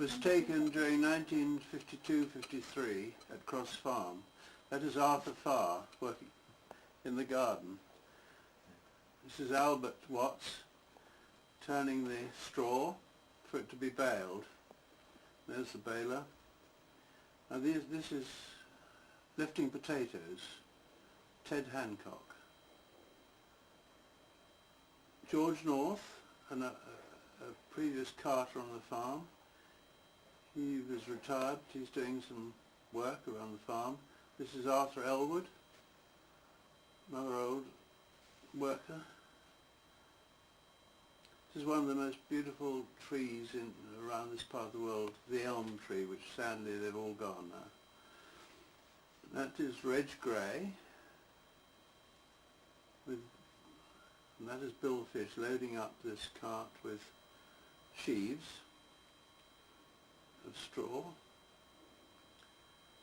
was taken during 1952-53 at Cross Farm. That is Arthur Farr working in the garden. This is Albert Watts turning the straw for it to be baled. There's the baler. Now this is lifting potatoes, Ted Hancock. George North, a previous carter on the farm. He was retired, he's doing some work around the farm. This is Arthur Elwood, another old worker. This is one of the most beautiful trees around this part of the world, the elm tree, which sadly they've all gone now. That is Reg Grey, and that is Bill Fish loading up this cart with sheaves of straw.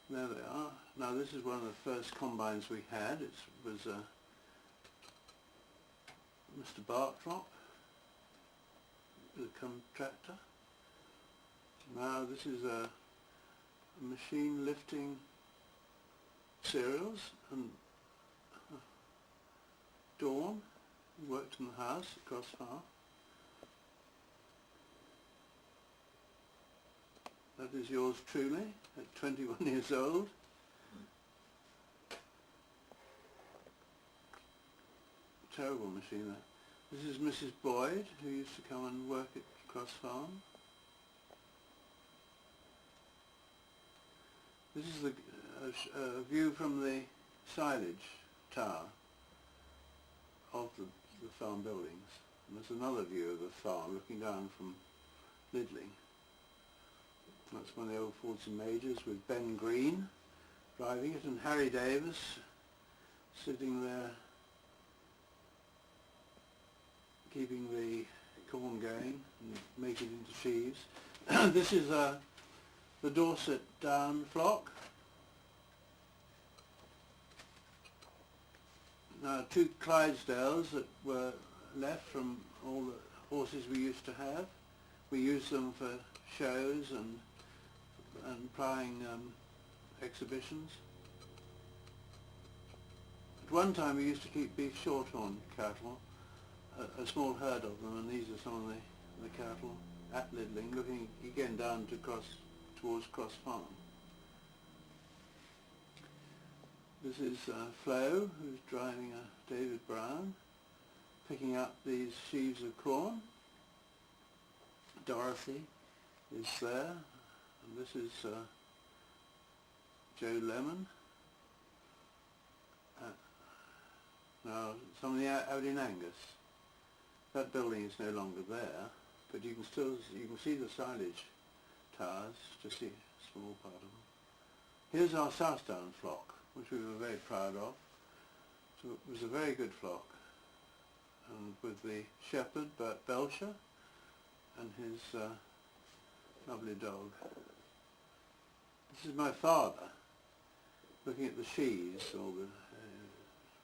There they are. Now this is one of the first combines we had. It was Mr. Bartrop, the contractor. Now this is a machine lifting cereals, and Dawn, who worked in the house at Cross Farm. That is yours truly, at 21 years old. Terrible machine that. This is Mrs. Boyd, who used to come and work at Cross Farm. This is a view from the silage tower of the farm buildings. And there's another view of the farm looking down from Lidling. That's one of the old Fords and Majors with Ben Green driving it, and Harry Davis sitting there keeping the corn going and making it into sheaves. This is the Dorset Down flock. Now 2 Clydesdales that were left from all the horses we used to have. We used them for shows and prying exhibitions. At one time we used to keep beef shorthorn cattle, a small herd of them, and these are some of the cattle at Lidling, looking again down towards Cross Farm. This is Flo, who's driving a David Brown, picking up these sheaves of corn. Dorothy is there, and this is Joe Lemon. Now, some of the Aberdeen Angus. That building is no longer there, but you can see the silage towers, just see a small part of them. Here's our Southdown flock, which we were very proud of. So it was a very good flock, and with the shepherd Bert Belcher and his lovely dog. This is my father looking at the sheaves, or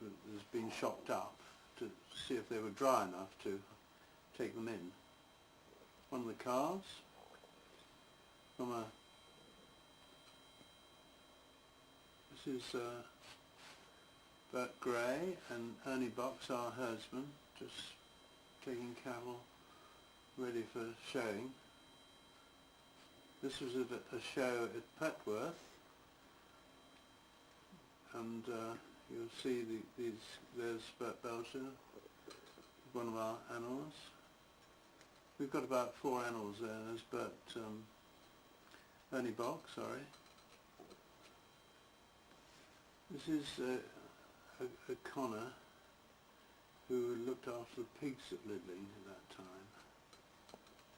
that's been chopped up, to see if they were dry enough to take them in. One of the calves from this is Bert Gray and Ernie Box, our herdsman, just taking cattle ready for showing. This was a show at Petworth, and you'll see there's Bert Belcher, one of our animals. We've got about 4 animals there. There's Ernie Box, sorry. This is a Connor who looked after the pigs at Lidling at that time.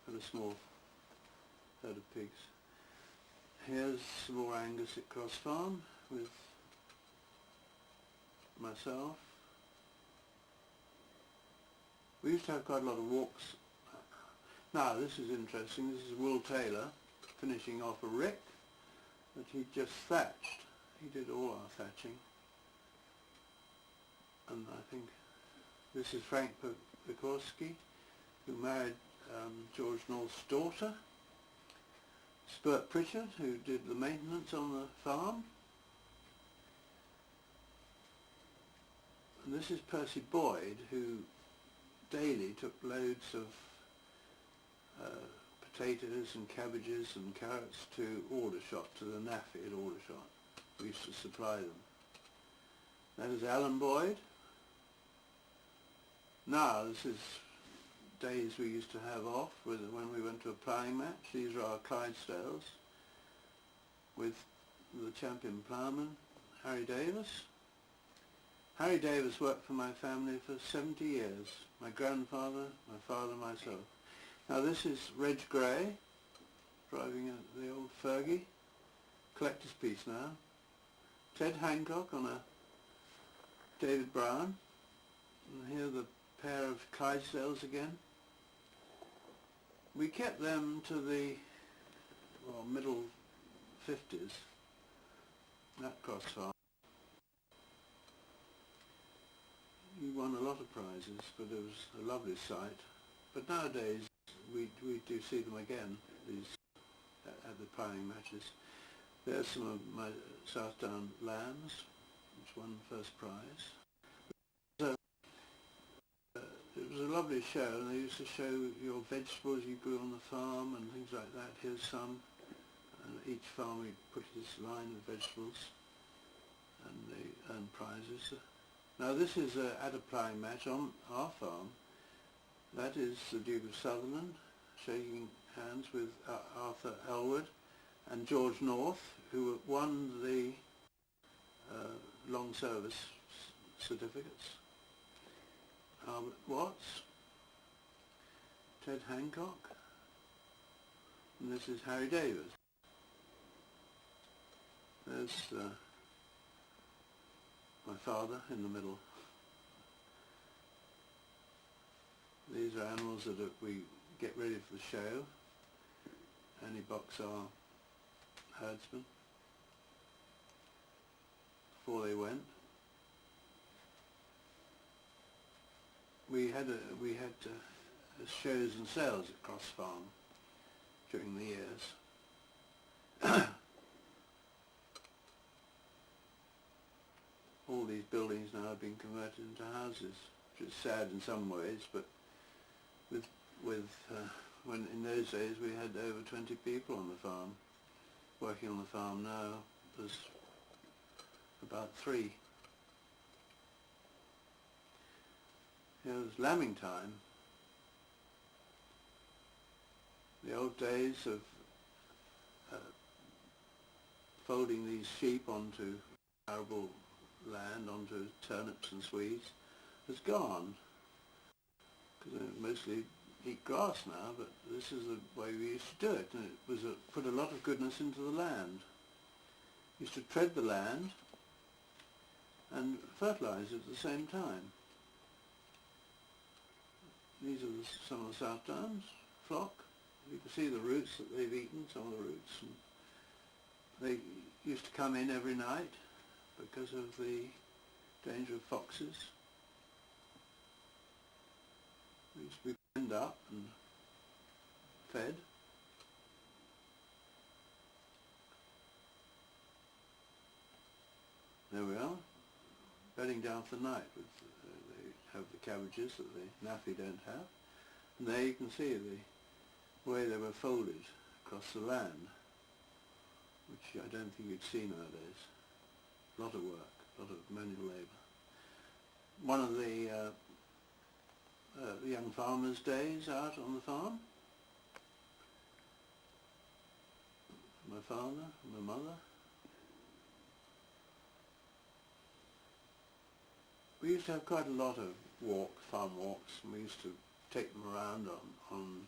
Had a small herd of pigs. Here's some more Angus at Cross Farm with myself. We used to have quite a lot of walks. Now this is interesting. This is Will Taylor finishing off a rick that he just thatched. He did all our thatching. And I think this is Frank Pekorski, who married George North's daughter. Bert Pritchard, who did the maintenance on the farm. And this is Percy Boyd, who daily took loads of potatoes and cabbages and carrots to Aldershot, to the Naffy at Aldershot. We used to supply them. That is Alan Boyd. Now, this is days we used to have off when we went to a ploughing match. These are our Clydesdales with the champion ploughman, Harry Davis. Harry Davis worked for my family for 70 years. My grandfather, my father, myself. Now this is Reg Gray, driving the old Fergie, collector's piece now. Ted Hancock on a David Brown. And here the pair of Clydesdales again. We kept them to the middle 50s, that cross farm. You won a lot of prizes, but it was a lovely sight. But nowadays we do see them again, these at the ploughing matches. There's some of my Southdown lambs, which won first prize. So, it was a lovely show, and they used to show your vegetables you grew on the farm and things like that. Here's some, and each farm we put his line of vegetables, and they earned prizes. Now this is at a ploughing match on our farm. That is the Duke of Sutherland shaking hands with Arthur Elwood and George North, who won the long service certificates. Albert Watts, Ted Hancock, and this is Harry Davis. There's my father in the middle. These are animals that we get ready for the show. Annie Box, our herdsman, before they went. We had shows and sales at Cross Farm during the years. All these buildings now have been converted into houses, which is sad in some ways, but when in those days we had over 20 people on the farm. Working on the farm now, there's about 3. It was lambing time. The old days of folding these sheep onto arable land, onto turnips and swedes, has gone. Because they mostly eat grass now, but this is the way we used to do it, and it was put a lot of goodness into the land. Used to tread the land and fertilise it at the same time. These are some of the Southdowns flock. You can see the roots that they've eaten, some of the roots. And they used to come in every night because of the danger of foxes. They used to be penned up and fed. There we are, bedding down for the night. They have the cabbages that the Naffy don't have. And there you can see the way they were folded across the land, which I don't think you'd see nowadays. A lot of work, a lot of manual labour. One of the young farmers' days out on the farm. My father, my mother. We used to have quite a lot of farm walks, and we used to take them around on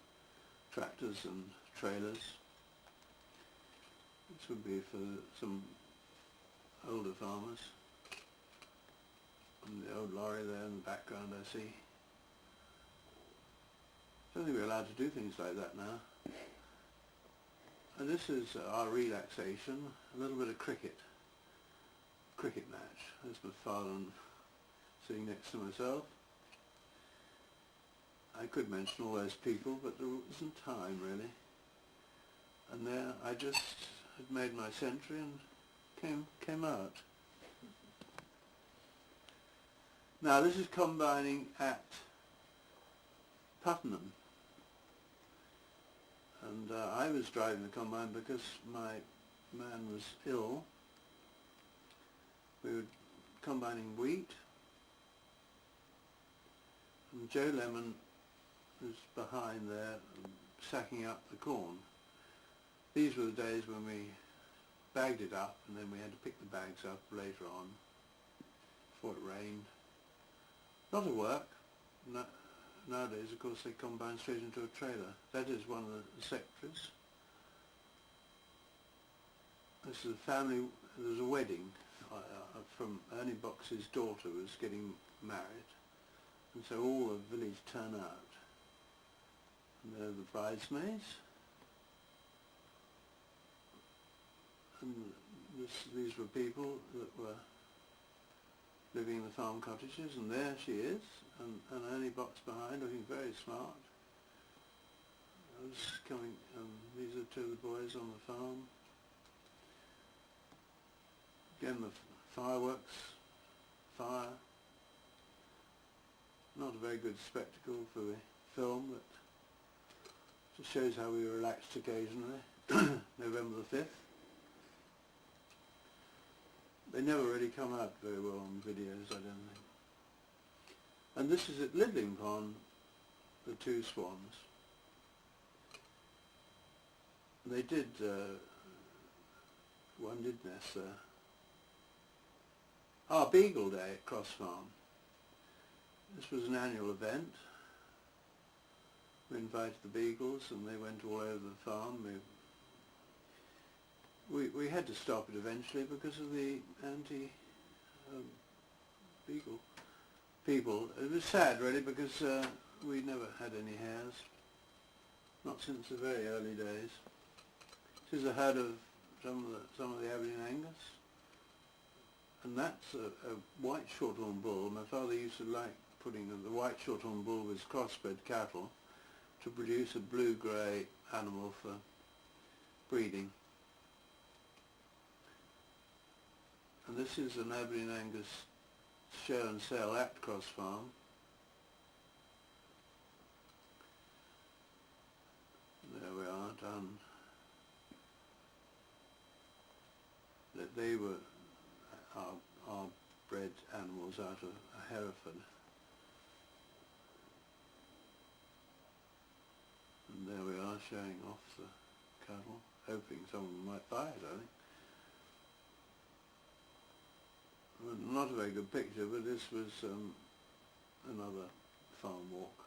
tractors and trailers. This would be for some older farmers. And the old lorry there in the background I see. I don't think we're allowed to do things like that now. And this is our relaxation, a little bit of cricket match. There's my father sitting next to myself. I could mention all those people, but there isn't time really. And there I just had made my century and came out. Now this is combining at Puttenham, and I was driving the combine because my man was ill. We were combining wheat, and Joe Lemon was behind there sacking up the corn. These were the days when we bagged it up and then we had to pick the bags up later on before it rained. Lot of work. Nowadays, of course, they combine straight into a trailer. That is one of the secretaries. This is a family, there was a wedding from Ernie Box's daughter was getting married, and so all the village turned out. And there are the bridesmaids, and these were people that were living in the farm cottages, and there she is, and Ernie Box behind, looking very smart. I was coming, these are two of the boys on the farm. Again, the fireworks, fire. Not a very good spectacle for the film, but just shows how we relaxed occasionally. November the 5th. They never really come out very well on videos, I don't think. And this is at Lidling Pond, the two swans. They did, one did nest there. Beagle Day at Cross Farm. This was an annual event. We invited the beagles and they went all over the farm. We had to stop it eventually because of the anti-beagle people. It was sad really because we never had any hares, not since the very early days. This is a herd of some of the Aberdeen Angus, and that's a white shorthorn bull. My father used to like putting the white shorthorn bull with crossbred cattle to produce a blue-grey animal for breeding. And this is an Aberdeen Angus show and sale at Cross Farm. There we are, done. They were our bred animals out of Hereford. And there we are, showing off the cattle, hoping someone might buy it, I think. Well, not a very good picture, but this was another farm walk.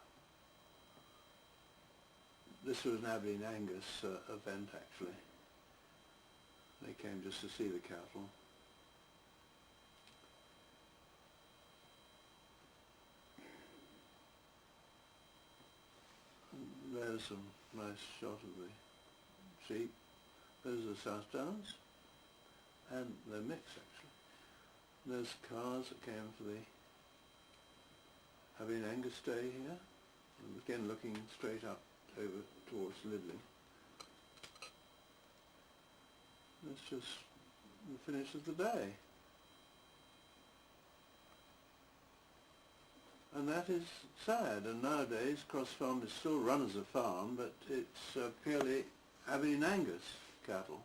This was an Aberdeen Angus event, actually. They came just to see the cattle. And there's a nice shot of the sheep. Those are the South Downs, and they're mixed actually. There's cars that came for the Aberdeen Angus Day here, and again looking straight up over towards Lidling. That's just the finish of the day. And that is sad, and nowadays Cross Farm is still run as a farm, but it's purely Aberdeen Angus cattle.